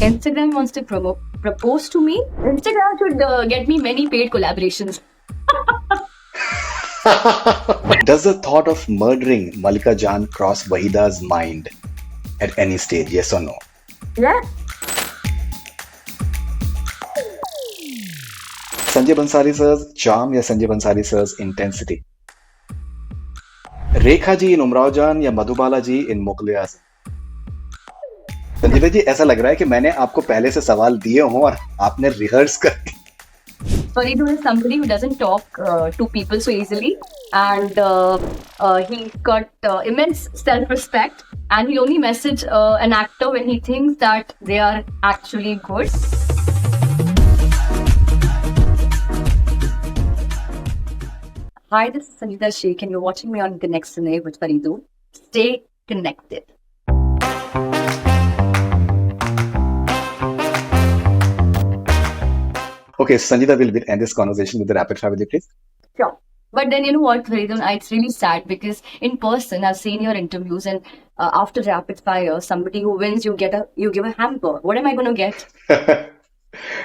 Instagram wants to propose to me. Instagram should get me many paid collaborations. Does the thought of murdering Malika Jan cross Wahida's mind at any stage? Yes or no? Yeah. Sanjay Bhansali sir's charm या Sanjay Bhansali sir's intensity? Rekha ji इन उमराव जान या मधुबाला जी इन मुगले आजम? संजीव जी ऐसा लग रहा है कि मैंने आपको पहले से सवाल दिए हों और आपने रिहर्स कर Faridu is somebody who doesn't talk to people so easily, and he's got immense self-respect, and he'll only message an actor when he thinks that they are actually good. Hi, this is Sangeeta Sheikh, and you're watching me on Connect Sunay with Faridu. Stay connected. Okay, Sanjita, we'll end this conversation with the rapid fire with you, please. Sure. But then you know what, Faridun, it's really sad because in person I've seen your interviews, and after rapid fire, somebody who wins, you give a hamper. What am I going to get?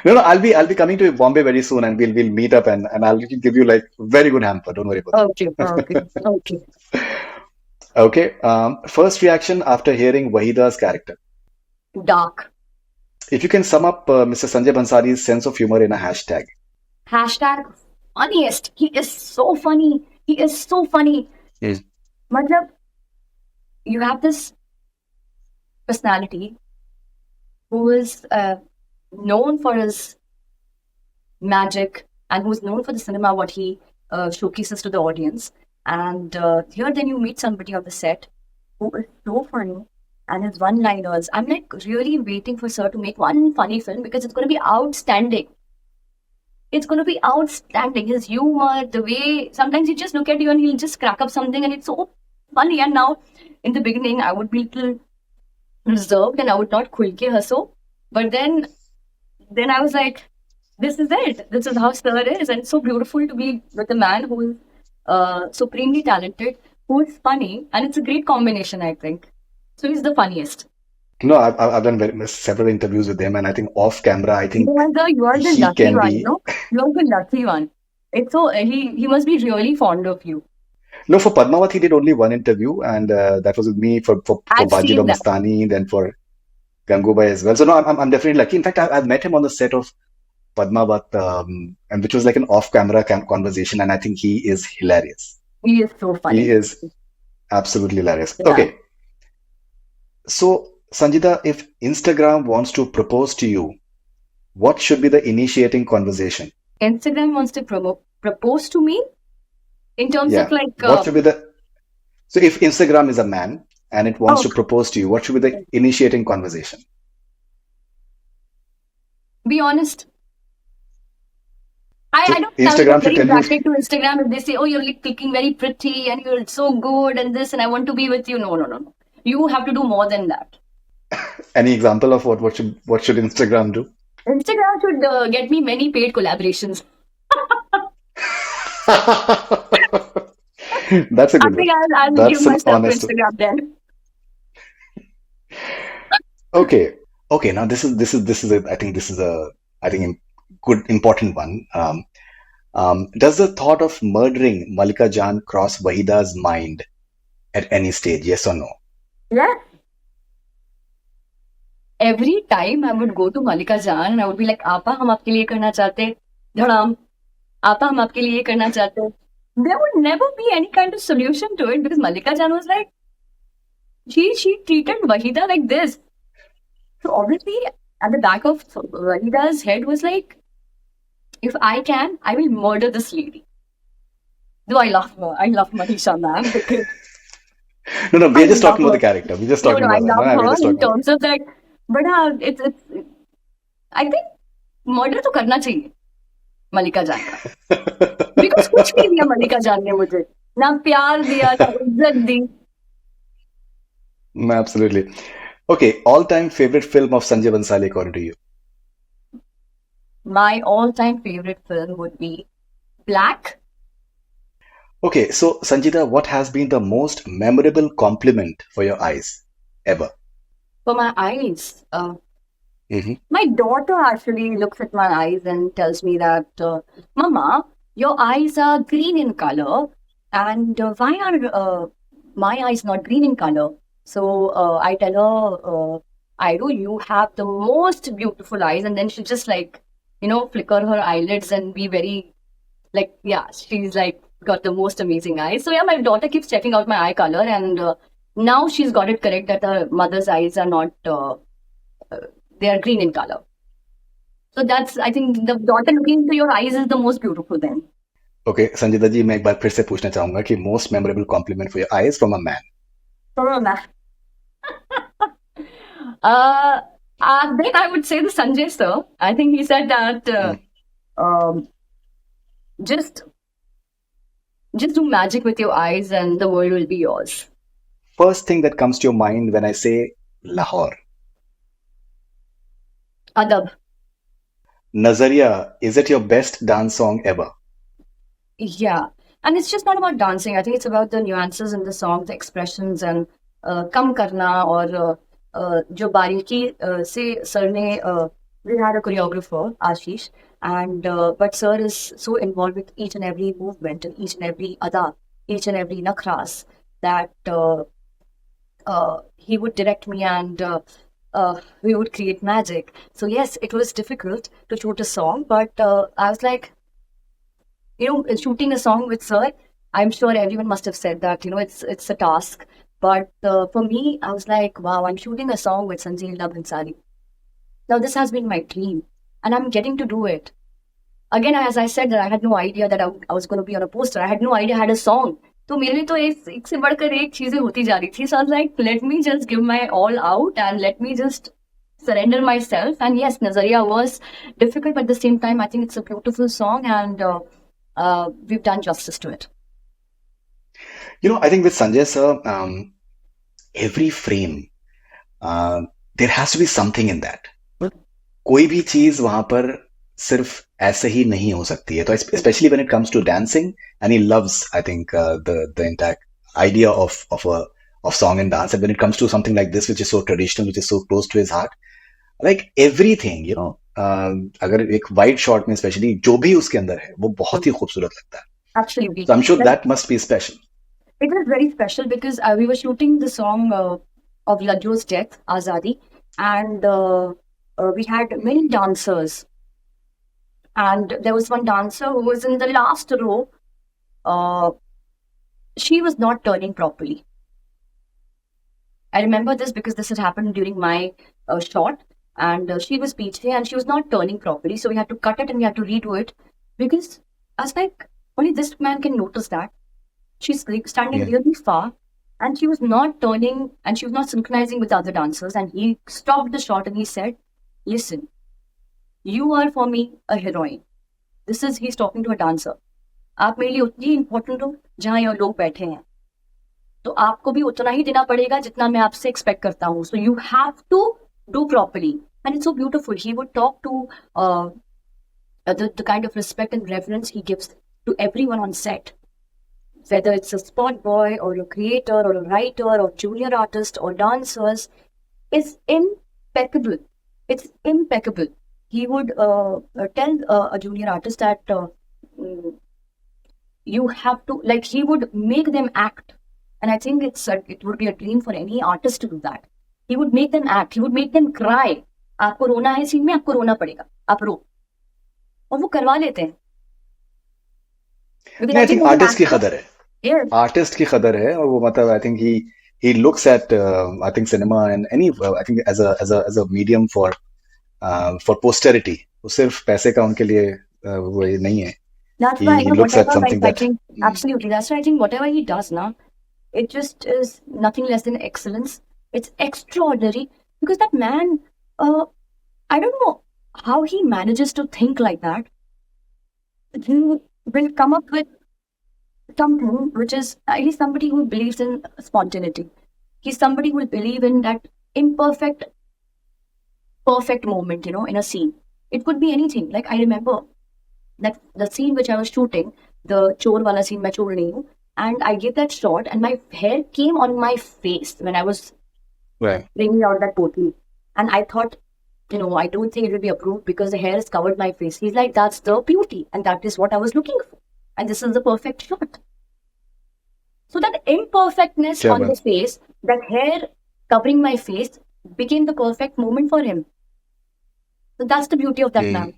No, I'll be coming to Bombay very soon, and we'll meet up, and I'll give you like very good hamper. Don't worry about Okay, okay. Okay. First reaction after hearing Wahida's character. Dark. If you can sum up Mr. Sanjay Bhansali's sense of humor in a hashtag. Hashtag funniest. He is so funny. He is so funny. Yes. Matlab, you have this personality who is known for his magic and who's known for the cinema, what he showcases to the audience. And here then you meet somebody on the set who is so funny, and his one-liners. I'm like really waiting for Sir to make one funny film because it's going to be outstanding. It's going to be outstanding. His humor, the way sometimes you just look at you and he'll just crack up something and it's so funny. And now in the beginning, I would be a little reserved and I would not khulke haso. But then I was like, this is it. This is how Sir is. And it's so beautiful to be with a man who is supremely talented, who is funny. And it's a great combination, I think. So he's the funniest. No, I've done several interviews with him, and I think off camera, I think you are the he lucky can one. be. No, you're the lucky one. It's so he must be really fond of you. No, for Padmavat, he did only one interview, and that was with me for I've Baji seen that. Mastani, then for Gangubai as well. So no, I'm definitely lucky. In fact, I've met him on the set of Padmavat, and which was like an off-camera conversation, and I think he is hilarious. He is so funny. He is absolutely hilarious. Yeah. Okay. So, Sanjita, if Instagram wants to propose to you, what should be the initiating conversation? Instagram wants to propose to me in terms Yeah. of like What should be the... So if Instagram is a man and it wants to propose to you, what should be the initiating conversation? be honest. I So don't Instagram should very tell you... attracted to Instagram if they say, oh, you're like looking very pretty and you're so good and this and I want to be with you. No. You have to do more than that. Any example of what should Instagram do? Instagram should get me many paid collaborations. That's a good I think one. I'll That's give an myself to honest Instagram then. Okay. Now this is I think a good important one. Does the thought of murdering Malika Jan cross Wahida's mind at any stage? Yes or no? Yeah. Every time I would go to Malika Jan and I would be like, Apa, hum aapke liye karna chahte, dhadam. Apa, hum aapke liye karna chahte. There would never be any kind of solution to it because Malika Jan was like, she treated Wahida like this. So obviously, at the back of Wahida's head was like, if I can, I will murder this lady. Though I love her. I love Manisha, ma'am. Because No, we're just talking about her. the character. We're just talking I about love that. We're her just in talking about terms of that. But it's I think murder तो करना चाहिए मलिका जान का. Because कुछ नहीं दिया मलिका जान ने मुझे. ना प्यार दिया, ना इज्जत दी. Absolutely. Okay, all-time favorite film of Sanjay Bhansali according to you? My all-time favorite film would be Black. Okay, so Sanjita, what has been the most memorable compliment for your eyes ever? For my eyes, Mhm. My daughter actually looks at my eyes and tells me that, Mama, your eyes are green in color, and why are my eyes not green in color? So I tell her, Iru, you have the most beautiful eyes, and then she just like, flicker her eyelids and be very like, yeah, she's like got the most amazing eyes. So yeah, my daughter keeps checking out my eye color, and now she's got it correct that her mother's eyes are not, they are green in color. So that's, I think, the daughter looking into your eyes is the most beautiful then. Okay संजीदा जी, मैं एक बार फिर से पूछना चाहूंगा कि most memorable complement for your eyes from a man. Corona. Then I would say the Sanjay sir. I think he said that um, just do magic with your eyes and the world will be yours. First thing that comes to your mind when I say Lahore. Adab. Nazariya, is it your best dance song ever? Yeah. And it's just not about dancing. I think it's about the nuances in the song, the expressions, and kam karna or jo bariki se sir ne we had a choreographer, Ashish, and but sir is so involved with each and every movement and each and every ada, each and every nakras that he would direct me and we would create magic. So yes, it was difficult to shoot a song, but I was like, shooting a song with sir, I'm sure everyone must have said that, it's a task. But for me, I was like, wow, I'm shooting a song with Sanjay Leela Bhansali. Now this has been my dream, and I'm getting to do it. Again, as I said, that I had no idea that I was going to be on a poster. I had no idea I had a song. तो मेरे लिए तो एक से बढ़कर एक चीजें होती जा रही थी. So I was like, let me just give my all out and let me just surrender myself. And yes, Nazariya was difficult, but at the same time, I think it's a beautiful song, and we've done justice to it. I think with Sanjay sir, every frame, there has to be something in that. कोई भी चीज वहां पर सिर्फ ऐसे ही नहीं हो सकती है. तो especially when it comes to dancing, and he loves, I think, the entire idea of song and dance. And when it comes to something like this, which is so traditional, which is so close to his heart, like everything, अगर एक wide shot में specially जो भी उसके अंदर है वो बहुत ही खूबसूरत लगता है. Absolutely. So I'm sure that must be special. It was very special because we were shooting the song of Lajjo's death, Azadi, and we had many dancers. And there was one dancer who was in the last row. She was not turning properly. I remember this because this had happened during my shot, and she was peachy and she was not turning properly. So we had to cut it and we had to redo it because I was like, only this man can notice that. She's like standing really far and she was not turning and she was not synchronizing with the other dancers. And he stopped the shot and he said, listen, you are for me a heroine. He's talking to a dancer. आप मेरे लिए उतनी important हो जहाँ ये लोग बैठे हैं, तो आपको भी उतना ही देना पड़ेगा जितना मैं आपसे एक्सपेक्ट करता हूँ. So you have to do properly. And it's so beautiful. He would talk to the kind of respect and reverence he gives to everyone on set, whether it's a spot boy or a creator or a writer or junior artist or dancers, is impeccable. It's impeccable. He would tell a junior artist that you have to, like, he would make them act. And I think it would be a dream for any artist to do that. He would make them act. He would make them cry. आपको रोना है scene में, आपको रोना पड़ेगा, आप रो. और वो करवा लेते हैं. I think आर्टिस्ट की कदर है. आर्टिस्ट की कदर है और वो मतलब I think he looks at I think cinema and any I think as a medium for posterity. वो सिर्फ पैसे का उनके लिए वो नहीं है. That's why he looks at something that absolutely. That's why I think whatever he does now, it just is nothing less than excellence. It's extraordinary because that man, I don't know how he manages to think like that. He will come up with something which is, he's somebody who believes in spontaneity. He's somebody who will believe in that imperfect, perfect moment, in a scene. It could be anything. Like I remember that the scene which I was shooting, the chor wala scene, मैं चोर नहीं हूँ, and I gave that shot and my hair came on my face when I was bringing out that potli. And I thought, I don't think it will be approved because the hair has covered my face. He's like, that's the beauty, and that is what I was looking for. And this is the perfect shot. So that imperfectness क्या on the बात. face, that hair covering my face, became the perfect moment for him. So that's the beauty of that man.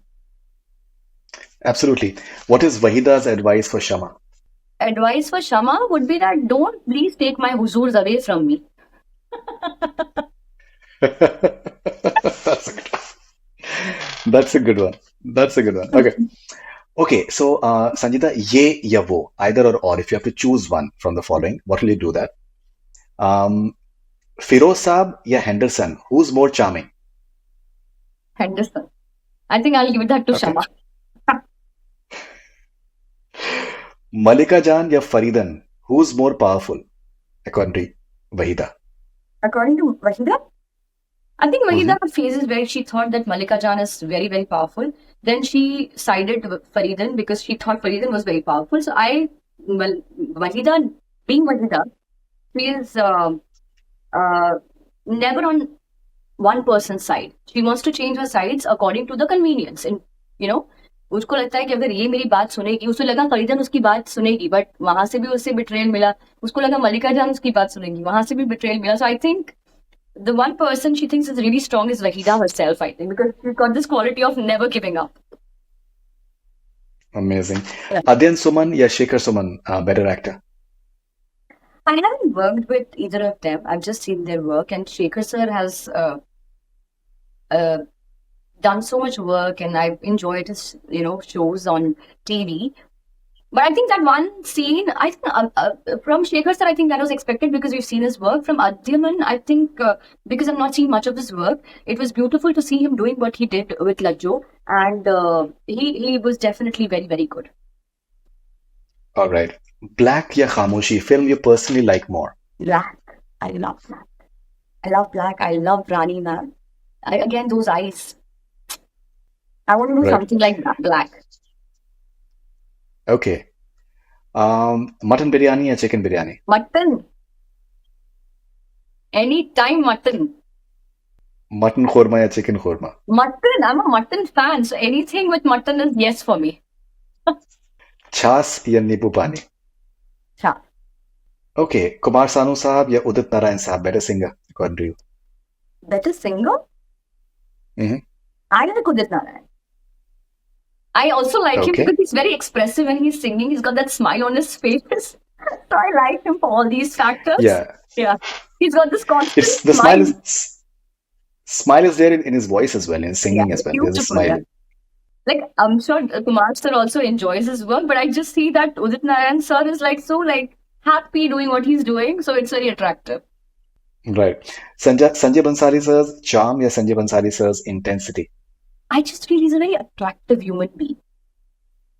Absolutely. What is Wahida's advice for Shama? Advice for Shama would be that don't please take my huzurs away from me. That's a good one. That's a good one. That's a good one. Okay. Okay. So, Sanjita, ye ya wo, either or, if you have to choose one from the following, what will you do that? Um, Firoz Saab ya Henderson, who's more charming? Henderson. I think I'll give it that to Okay. Shama. Malika Jan ya Faridan, who's more powerful, according to Wahida? According to Wahida, I think Wahida Mhm. had phases where she thought that Malika Jan is very, very powerful. Then she sided with Faridan because she thought Faridan was very powerful. So Wahida, being Wahida, she is never on one person's side. She wants to change her sides according to the convenience. And, उसको लगता है कि अगर ये मेरी बात सुनेगी, उसको लगा फरीदन उसकी बात सुनेगी, बट वहां से भी उसे बिट्रेयल मिला. उसको लगा मलिका जान उसकी बात सुनेगी, वहां से भी बिट्रेयल मिला. So I think the one person she thinks is really strong is Wahida herself, I think, because she's got this quality of never giving up. Amazing. Yeah. Adyan Suman ya Shekhar Suman, better actor? I haven't worked with either of them. I've just seen their work, and Shekhar sir has done so much work, and I've enjoyed his, shows on TV. But I think that one scene, I think from Shekhar sir, I think that was expected because we've seen his work. From Adyaman, I think because I've not seen much of his work, it was beautiful to see him doing what he did with Lajjo, and he was definitely very, very good. All right. Black ya Khamoshi, film you personally like more? Black. I love Black. I love Black. I love Rani, man. Again, those eyes. I want to do Right. something like Black. Okay. Mutton biryani ya chicken biryani? Mutton. Anytime mutton. Mutton khorma ya chicken khorma? Mutton. I'm a mutton fan. So anything with mutton is yes for me. Chas ya nibu pani? Cha. Okay. Kumar Sanu Sahab ya Udit Narayan Sahab, better singer, according to you? Better singer? Mhm. I like Udit Narayan. I also like him Okay. because he's very expressive when he's singing. He's got that smile on his face. So I like him for all these factors. Yeah. Yeah. He's got this constant It's the smile is there in his voice as well, in his singing Yeah, as well. There's a beautiful. Yeah. smile. Like, I'm sure Kumar sir also enjoys his work, but I just see that Udit Narayan sir is so happy doing what he's doing, so it's very attractive. Right. Sanjay Bansali sir's charm ya Sanjay Bansali sir's intensity? I just feel he's a very attractive human being.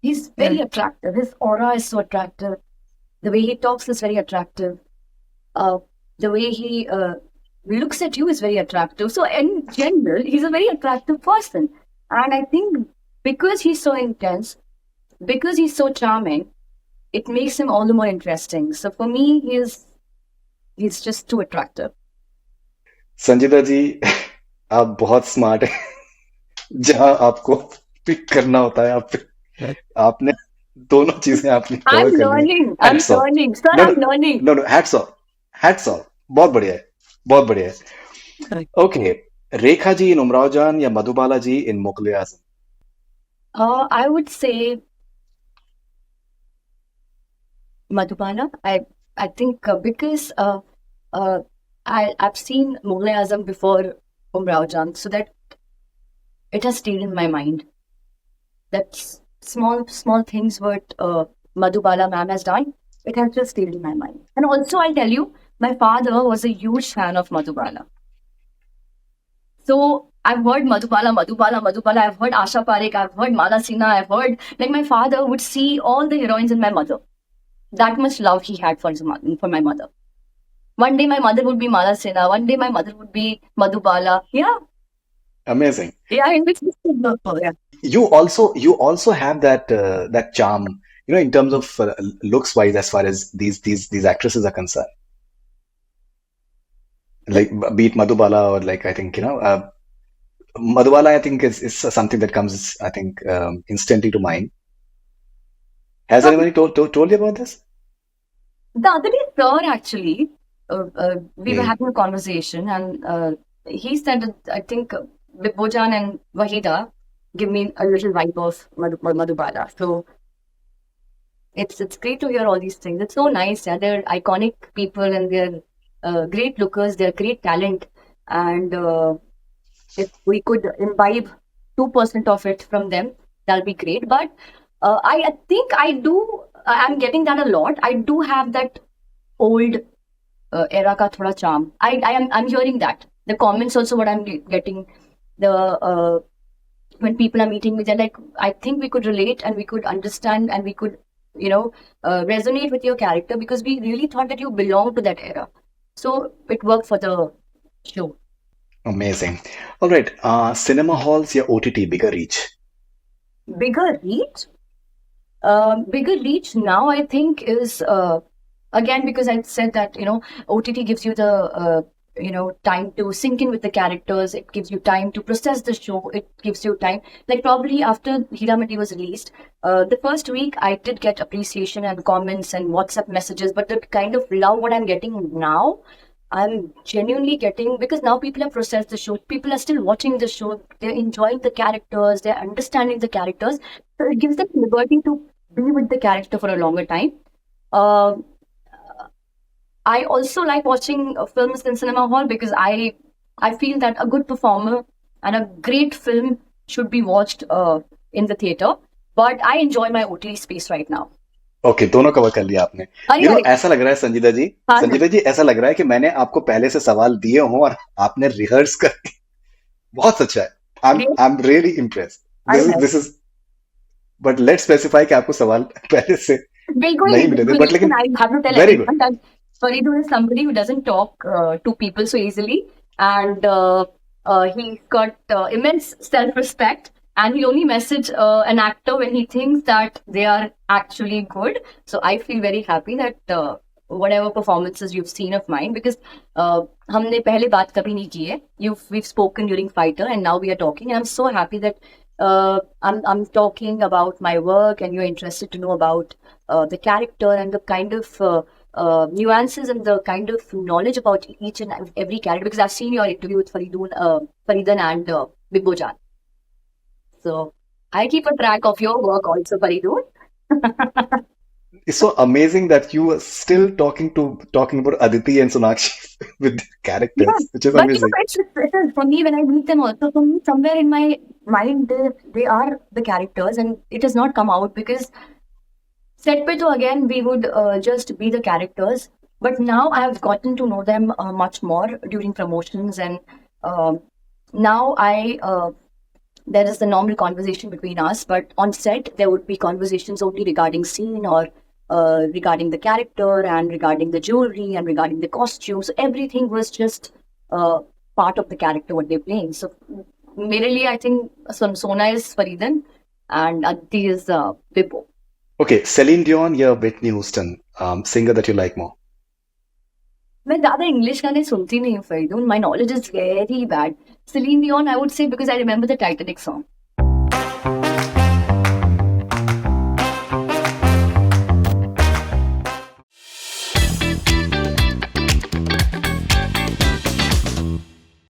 He's very attractive. His aura is so attractive. The way he talks is very attractive. The way he looks at you is very attractive. So in general, he's a very attractive person. And I think because he's so intense, because he's so charming, it makes him all the more interesting. So for me, he's just too attractive. संजीदा जी, आप बहुत smart हैं. जहां आपको pick करना होता है, आपने दोनों चीजें आपने I'm कवर कर ली. learning. I'm Hats off. learning. Sir, No, I'm learning. No, hats off. Hats off. बहुत बढ़िया है. बहुत बढ़िया है. Correct. Okay. Rekha ji in Umrao Jaan या Madhubala ji in Mughle Azam? I would say Madhubala. I think because I've seen Mughal Azam before Umrao Jan, so that it has stayed in my mind. That small things what Madhubala ma'am has done, it has just stayed in my mind. And also, I'll tell you, my father was a huge fan of Madhubala. So I've heard Madhubala. I've heard Asha Parekh. I've heard Mala Sinha. I've heard my father would see all the heroines in my mother. That much love he had for my mother. One day my mother would be Mala Sinha. One day my mother would be Madhubala. Yeah. Amazing. Yeah, in which yeah. You also have that charm, in terms of looks wise, as far as these actresses are concerned. Like be it Madhubala or I think Madhubala, I think, is something that comes, I think, instantly to mind. Has Um, anybody told you about this? the other day, sir, actually, we were Hmm. having a conversation, and he said that I think Bibbojan and Wahida give me a little vibe of Madhubala. So it's great to hear all these things. It's so nice. Yeah, they're iconic people, and they're great lookers. They're great talent, and if we could imbibe 2% of it from them, that'll be great. But I think I do. I'm getting that a lot. I do have that old era ka thoda charm. I'm hearing that. The comments also what I'm getting. The when people are meeting me, they're like, I think we could relate and we could understand and we could, resonate with your character because we really thought that you belong to that era. So it worked for the show. Amazing. All right. Cinema halls, your OTT, bigger reach. Bigger reach. Bigger reach now, I think, is again because I said that OTT gives you the time to sink in with the characters. It gives you time to process the show. It gives you time. Like probably after Hiramati was released, the first week I did get appreciation and comments and WhatsApp messages, but the kind of love what I'm getting now. I'm genuinely getting because now people have processed the show. People are still watching the show. They're enjoying the characters. They're understanding the characters. So it gives them liberty to be with the character for a longer time. Uh, I also like watching films in cinema hall because I feel that a good performer and a great film should be watched in the theater. But I enjoy my OTT space right now. Okay, दोनों cover कर लिया आपने. अरे अरे ऐसा लग रहा है हाँ ना संजीदा जी ऐसा लग रहा है कि मैंने आपको पहले से सवाल दिए हों और आपने रिहर्स करके बहुत अच्छा है. great. I am really impressed. I know. This is but let's specify कि आपको सवाल पहले से नहीं मिले थे, बट Listen, लेकिन I have to tell very good. everyone that Faridun is somebody who doesn't talk to people so easily, and he's got immense self-respect, and he only message an actor when he thinks that they are actually good. So I feel very happy that whatever performances you've seen of mine, because हमने पहले बात कभी नहीं की है. We've spoken during Fighter, and now we are talking, and I'm so happy that I'm talking about my work, and you're interested to know about the character and the kind of nuances and the kind of knowledge about each and every character. Because I've seen your interview with Faridan and Bibbojan. So I keep a track of your work also, Faridun. It's so amazing that you are still talking about Aditi and Sonakshi with their Yeah, characters, which is but amazing. it is for me when I meet them also. For me, somewhere in my mind, they are the characters, and it has not come out because set pe to again we would just be the characters. But now I have gotten to know them much more during promotions, and now there is the normal conversation between us. But on set, there would be conversations only regarding scene or regarding the character and regarding the jewelry and regarding the costume. So everything was just uh, part of the character what they're playing. So, मेरे लिए I think Sona is Faridan and Aditi is Bibbo. Okay, Celine Dion, yeah, Whitney Houston, singer that you like more. मैं ज़्यादा English गाने सुनती नहीं हूँ Faridoon. My knowledge is very bad. Celine Dion, I would say because I remember the Titanic song.